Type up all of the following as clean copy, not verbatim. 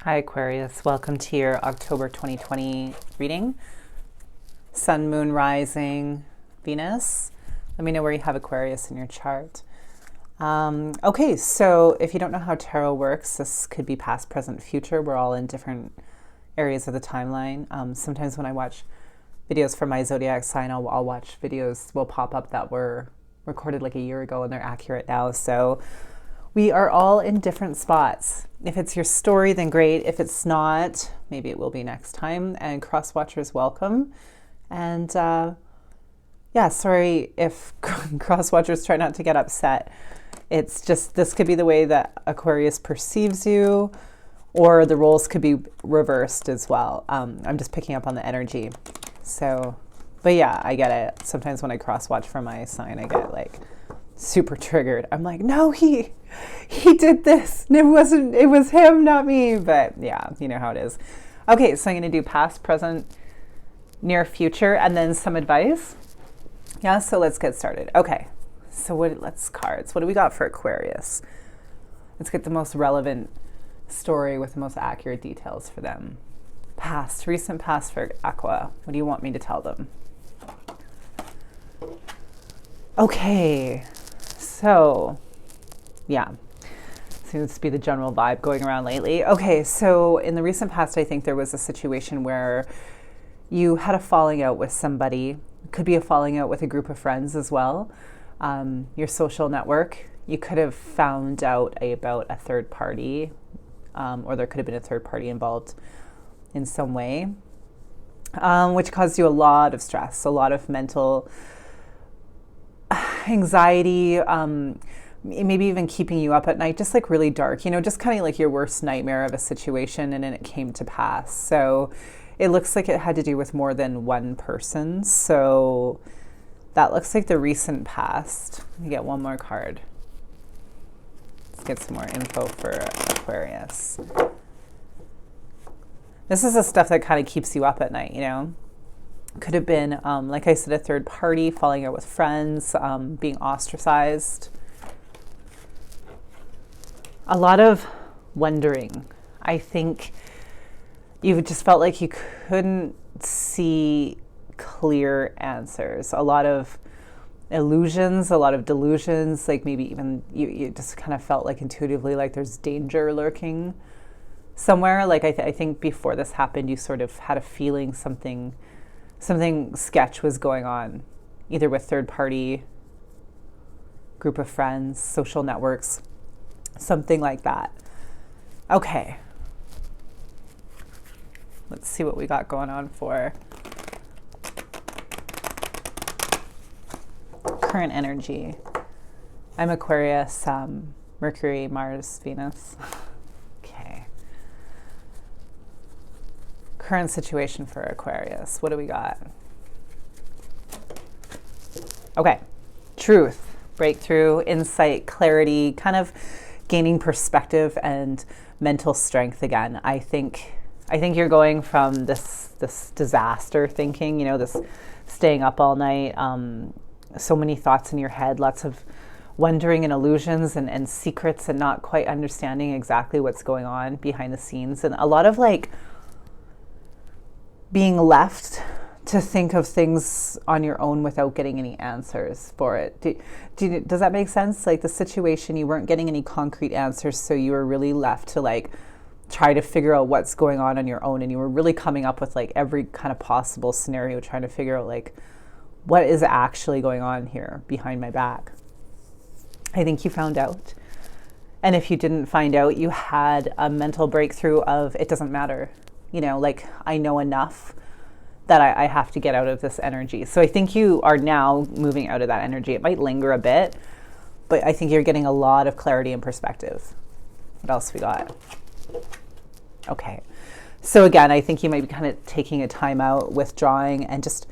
Hi Aquarius, welcome to your October 2020 reading. Sun, Moon, Rising, Venus. Let me know where you have Aquarius in your chart. Okay, so if you don't know how tarot works, this could be past, present, future. We're all in different areas of the timeline. Sometimes when I watch videos from my zodiac sign, I'll watch videos will pop up that were recorded like a year ago and they're accurate now. So we are all in different spots. If it's your story, then great. If it's not, maybe it will be next time. And cross watchers, welcome. And sorry if cross watchers try not to get upset. It's just, this could be the way that Aquarius perceives you, or the roles could be reversed as well. I'm just picking up on the energy. So, but yeah, I get it. Sometimes when I cross watch for my sign, I get like super triggered. I'm like, no, he did this. It was him, not me. But yeah, you know how it is. Okay, so I'm going to do past, present, near future, and then some advice. Yeah, so let's get started. Okay, so let's cards. What do we got for Aquarius? Let's get the most relevant story with the most accurate details for them. Past, recent past for Aqua. What do you want me to tell them? Okay, so yeah, seems to be the general vibe going around lately. Okay, so in the recent past, I think there was a situation where you had a falling out with somebody. It could be a falling out with a group of friends as well. Your social network, you could have found out about a third party, or there could have been a third party involved in some way, which caused you a lot of stress, a lot of mental anxiety, maybe even keeping you up at night, just like really dark, just kind of like your worst nightmare of a situation, and then it came to pass. So it looks like it had to do with more than one person. So that looks like the recent past. Let me get one more card. Let's get some more info for Aquarius. This is the stuff that kind of keeps you up at night, Could have been, like I said, a third party, falling out with friends, being ostracized. A lot of wondering. I think you just felt like you couldn't see clear answers. A lot of illusions, a lot of delusions, like maybe even you just kind of felt like intuitively like there's danger lurking somewhere. Like I think before this happened, you sort of had a feeling something sketch was going on, either with third party, group of friends, social networks, something like that. Okay. Let's see what we got going on for current energy. I'm Aquarius, Mercury, Mars, Venus. Okay. Current situation for Aquarius. What do we got? Okay. Truth, breakthrough, insight, clarity, kind of gaining perspective and mental strength again. I think you're going from this disaster thinking, this staying up all night, so many thoughts in your head, lots of wondering and illusions and secrets and not quite understanding exactly what's going on behind the scenes, and a lot of like being left to think of things on your own without getting any answers for it. Does that make sense? Like the situation, you weren't getting any concrete answers, so you were really left to like try to figure out what's going on your own, and you were really coming up with like every kind of possible scenario, trying to figure out like what is actually going on here behind my back. I think you found out. And if you didn't find out, you had a mental breakthrough of it doesn't matter. Like I know enough that I have to get out of this energy. So I think you are now moving out of that energy. It might linger a bit, but I think you're getting a lot of clarity and perspective. What else we got? Okay. So again, I think you might be kind of taking a time out, withdrawing, and just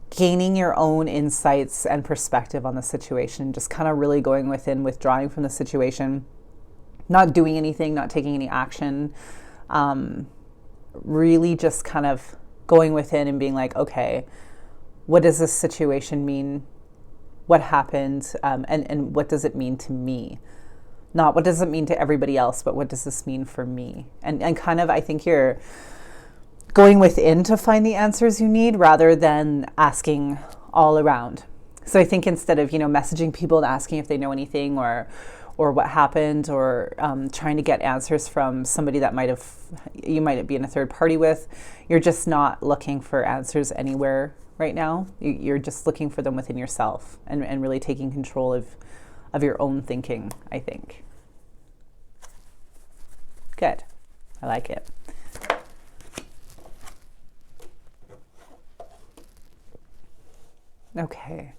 gaining your own insights and perspective on the situation, just kind of really going within, withdrawing from the situation, not doing anything, not taking any action, really just kind of going within and being like, okay, what does this situation mean? What happened? And what does it mean to me? Not what does it mean to everybody else, but what does this mean for me? And kind of, I think you're going within to find the answers you need rather than asking all around. So I think instead of, messaging people and asking if they know anything or what happened, or trying to get answers from somebody that you might be in a third party with, you're just not looking for answers anywhere right now. You're just looking for them within yourself and really taking control of your own thinking, I think. Good. I like it. Okay.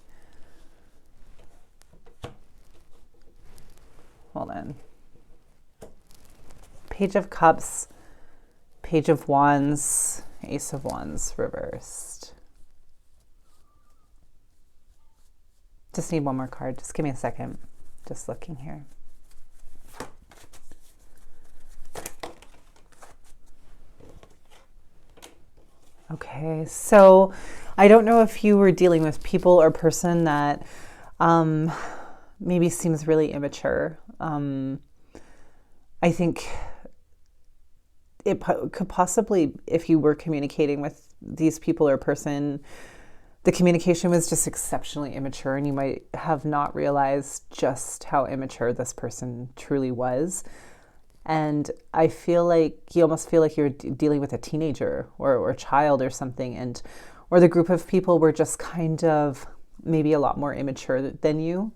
Hold on. Page of Cups, Page of Wands, Ace of Wands reversed. Just need one more card. Just give me a second. Just looking here. Okay, so I don't know if you were dealing with people or person that maybe seems really immature. I think it could possibly, if you were communicating with these people or person, the communication was just exceptionally immature, and you might have not realized just how immature this person truly was. And I feel like you almost feel like you're dealing with a teenager or a child or something, or the group of people were just kind of maybe a lot more immature than you.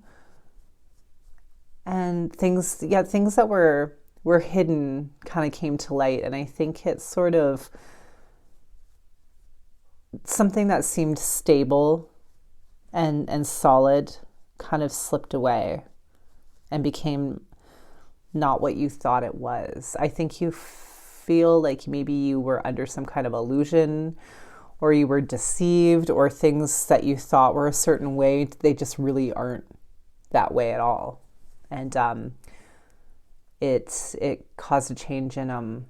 And things that were hidden kind of came to light. And I think it's sort of something that seemed stable and solid kind of slipped away and became not what you thought it was. I think you feel like maybe you were under some kind of illusion, or you were deceived, or things that you thought were a certain way, they just really aren't that way at all. And it caused a change in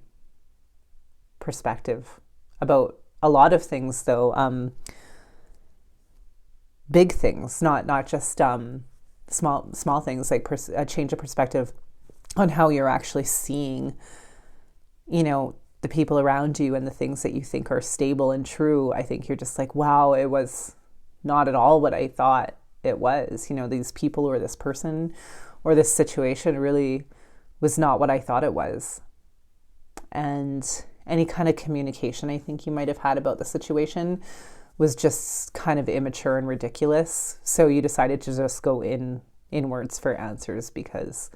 perspective about a lot of things, though. Big things, not just small things, like a change of perspective on how you're actually seeing, the people around you and the things that you think are stable and true. I think you're just like, wow, it was not at all what I thought it was. These people or this person or this situation really was not what I thought it was. And any kind of communication I think you might have had about the situation was just kind of immature and ridiculous. So you decided to just go inwards for answers because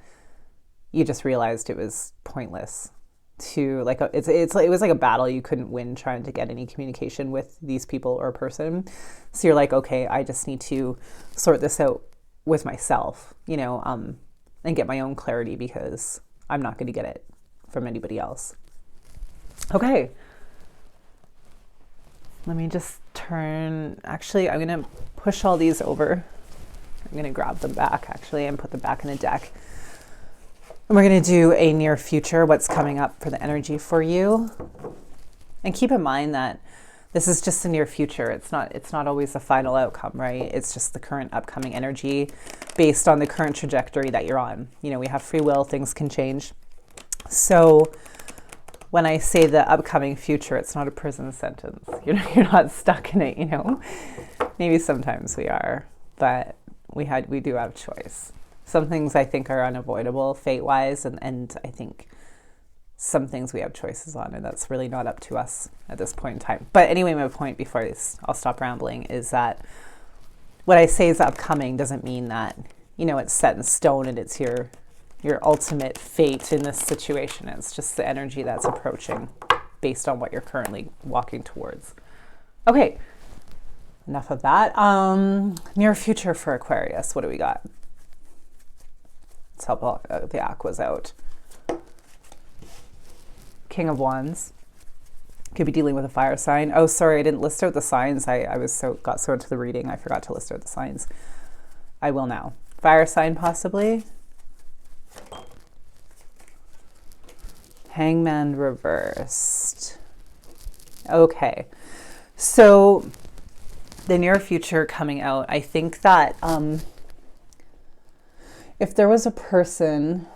you just realized it was pointless to it was like a battle you couldn't win trying to get any communication with these people or person. So you're like, okay, I just need to sort this out with myself, and get my own clarity because I'm not going to get it from anybody else. Okay. Let me just turn. Actually, I'm going to push all these over. I'm going to grab them back actually and put them back in a deck. And we're going to do a near future, what's coming up for the energy for you. And keep in mind that this is just the near future. It's not always the final outcome, right? It's just the current upcoming energy based on the current trajectory that you're on. We have free will, things can change. So when I say the upcoming future, it's not a prison sentence. You're not stuck in it, Maybe sometimes we are, but we do have choice. Some things I think are unavoidable fate-wise, and I think some things we have choices on, and that's really not up to us at this point in time. But anyway, my point before I'll stop rambling is that what I say is upcoming doesn't mean that, it's set in stone and it's your ultimate fate in this situation. It's just the energy that's approaching based on what you're currently walking towards. Okay, enough of that. Near future for Aquarius, what do we got? Let's help the Aquas out. King of Wands. Could be dealing with a fire sign. Oh, sorry, I didn't list out the signs. I got so into the reading, I forgot to list out the signs. I will now. Fire sign, possibly. Hangman reversed. Okay, so the near future coming out, I think that if there was a person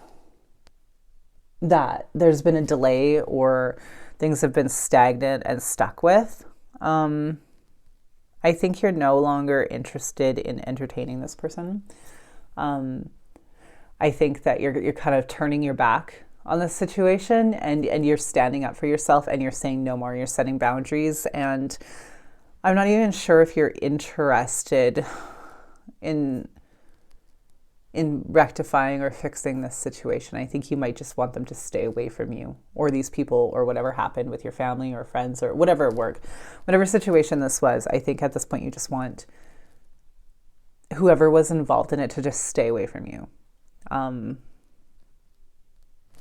that there's been a delay or things have been stagnant and stuck with. I think you're no longer interested in entertaining this person. I think that you're kind of turning your back on this situation, and you're standing up for yourself, and you're saying no more. You're setting boundaries, and I'm not even sure if you're interested in rectifying or fixing this situation. I think you might just want them to stay away from you, or these people, or whatever happened with your family or friends, or whatever situation this was. I think at this point you just want whoever was involved in it to just stay away from you. Let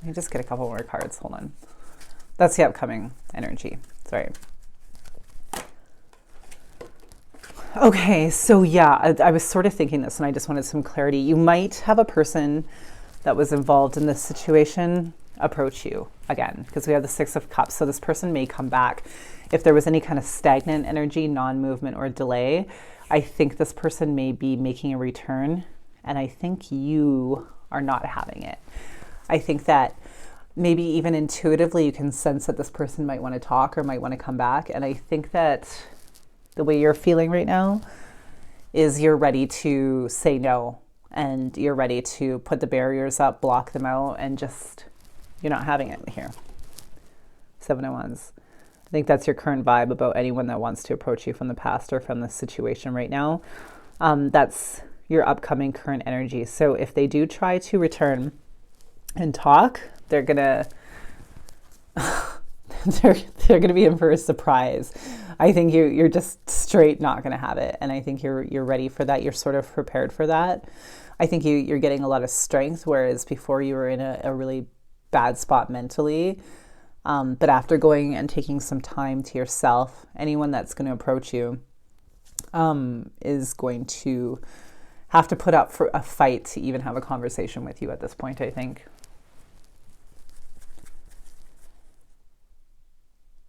me just get a couple more cards. Hold on. That's the upcoming energy. Sorry. Okay, so yeah, I was sort of thinking this and I just wanted some clarity. You might have a person that was involved in this situation approach you again, because we have the Six of Cups. So this person may come back. If there was any kind of stagnant energy, non-movement or delay, I think this person may be making a return, and I think you are not having it. I think that maybe even intuitively you can sense that this person might want to talk or might want to come back, and I think that the way you're feeling right now is you're ready to say no, and you're ready to put the barriers up, block them out, and just, you're not having it here. 7 of Wands. I think that's your current vibe about anyone that wants to approach you from the past or from this situation right now. That's your upcoming current energy. So if they do try to return and talk, they're gonna they're gonna be in for a surprise. I think you're just straight not gonna have it, and I think you're ready for that. You're sort of prepared for that. I think you're getting a lot of strength, whereas before you were in a really bad spot mentally. But after going and taking some time to yourself, anyone that's going to approach you is going to have to put up for a fight to even have a conversation with you at this point, I think.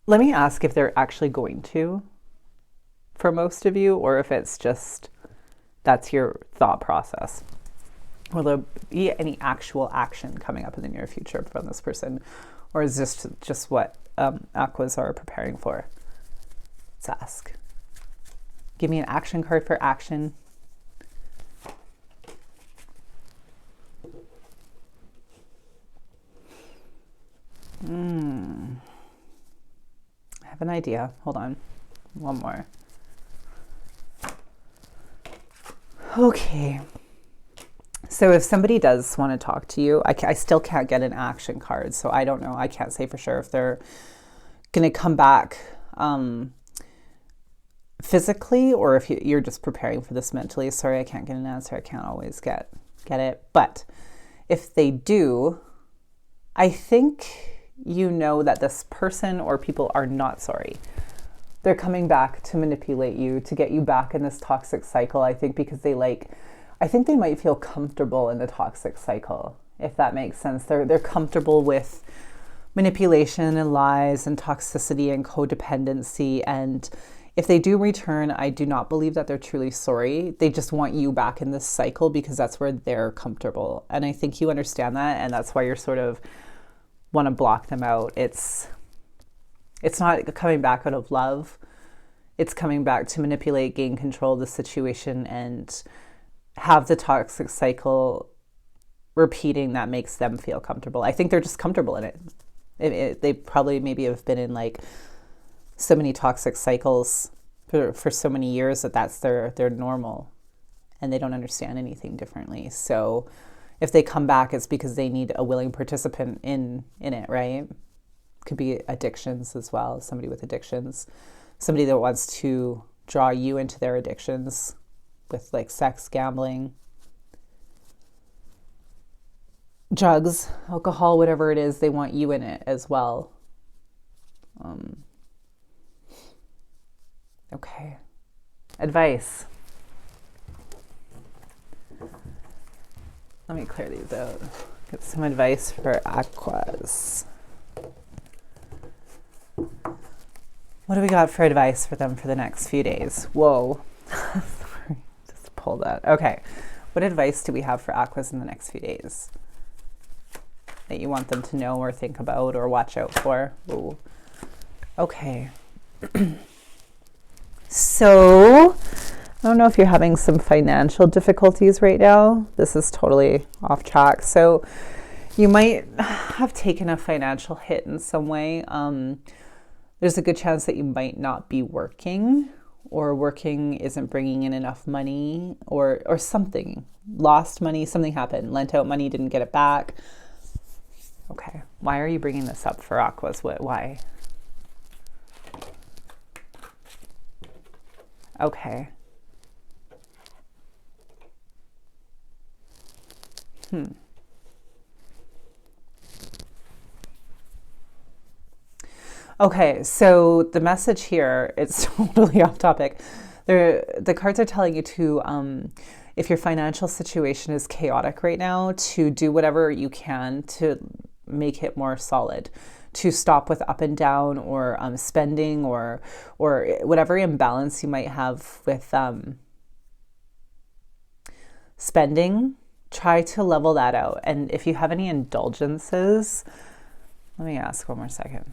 Let me ask if they're actually going to, for most of you, or if it's just that's your thought process. Will there be any actual action coming up in the near future from this person? Or is this just what Aquas are preparing for? Let's ask. Give me an action card for action. I have an idea. Hold on. One more. Okay. So if somebody does want to talk to you, I still can't get an action card. So I don't know. I can't say for sure if they're going to come back physically, or if you're just preparing for this mentally. Sorry, I can't get an answer. I can't always get it. But if they do, I think you know that this person or people are not sorry. They're coming back to manipulate you, to get you back in this toxic cycle, I think, because I think they might feel comfortable in the toxic cycle, if that makes sense. They're comfortable with manipulation and lies and toxicity and codependency. And if they do return, I do not believe that they're truly sorry. They just want you back in this cycle because that's where they're comfortable. And I think you understand that, and that's why you're sort of want to block them out. It's not coming back out of love. It's coming back to manipulate, gain control of the situation, and have the toxic cycle repeating that makes them feel comfortable. I think they're just comfortable in it. They probably maybe have been in like so many toxic cycles for so many years that's their normal, and they don't understand anything differently. So if they come back, it's because they need a willing participant in it, right? Could be addictions as well. Somebody with addictions, somebody that wants to draw you into their addictions with like sex, gambling, drugs, alcohol, whatever it is, they want you in it as well. Okay. Advice. Let me clear these out. Get some advice for Aquas. What do we got for advice for them for the next few days? Whoa. Sorry, just pull that. Okay. What advice do we have for Aquas in the next few days? that you want them to know or think about or watch out for? Ooh. Okay. So, I don't know if you're having some financial difficulties right now. This is totally off track. So, you might have taken a financial hit in some way. There's a good chance that you might not be working, or working isn't bringing in enough money, or something. Lost money, something happened. Lent out money, didn't get it back. Okay. Why are you bringing this up for Aquas? Why? Okay. Okay, so the message here, it's totally off topic. The cards are telling you to, if your financial situation is chaotic right now, to do whatever you can to make it more solid, to stop with up and down, or spending, or whatever imbalance you might have with spending. Try to level that out. And if you have any indulgences, let me ask one more second.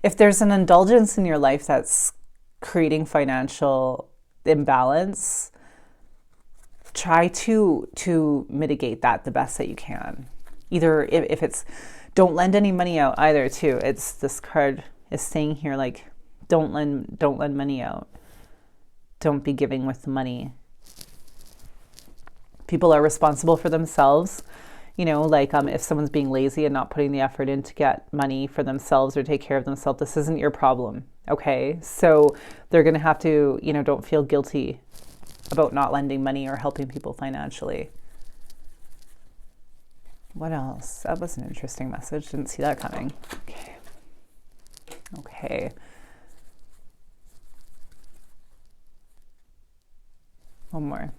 If there's an indulgence in your life that's creating financial imbalance, try to mitigate that the best that you can. Either if it's, don't lend any money out either too. It's, this card is saying here, like, don't lend money out. Don't be giving with money. People are responsible for themselves. You know, like if someone's being lazy and not putting the effort in to get money for themselves or take care of themselves, this isn't your problem, okay? So they're going to have to, you know, don't feel guilty about not lending money or helping people financially. What else? That was an interesting message. Didn't see that coming. Okay. Okay. One more.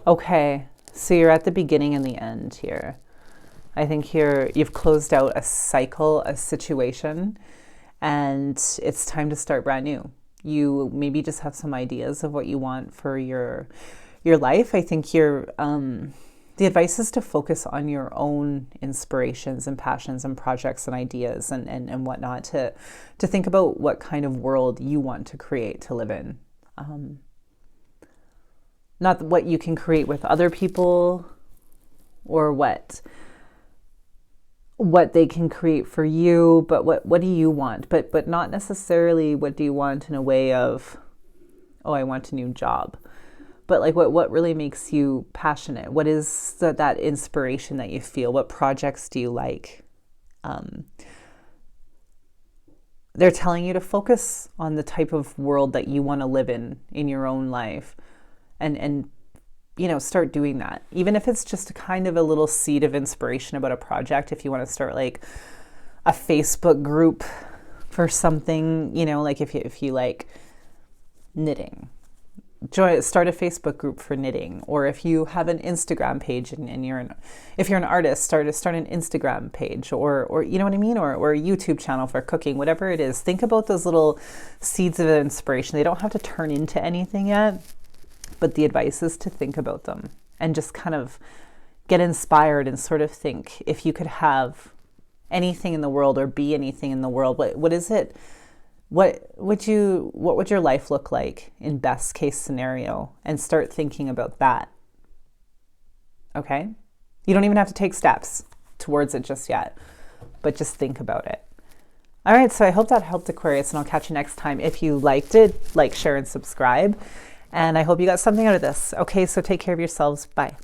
Okay, so you're at the beginning and the end here. I think here you've closed out a cycle, a situation, and it's time to start brand new. You maybe just have some ideas of what you want for your life. I think the advice is to focus on your own inspirations and passions and projects and ideas and whatnot, to think about what kind of world you want to create to live in. Not what you can create with other people, or what they can create for you, but what do you want? But not necessarily what do you want in a way of, oh, I want a new job. But like what really makes you passionate? What is that inspiration that you feel? What projects do you like? They're telling you to focus on the type of world that you want to live in your own life. And you know, start doing that. Even if it's just a kind of a little seed of inspiration about a project. If you want to start like a Facebook group for something, you know, like if you like knitting, start a Facebook group for knitting. Or if you have an Instagram page and if you're an artist, start an Instagram page, or you know what I mean, or a YouTube channel for cooking, whatever it is. Think about those little seeds of inspiration. They don't have to turn into anything yet. But the advice is to think about them and just kind of get inspired and sort of think, if you could have anything in the world or be anything in the world, what is it? What would your life look like in best case scenario? And start thinking about that. Okay? You don't even have to take steps towards it just yet, but just think about it. All right, so I hope that helped, Aquarius, and I'll catch you next time. If you liked it, like, share, and subscribe. And I hope you got something out of this. Okay, so take care of yourselves. Bye.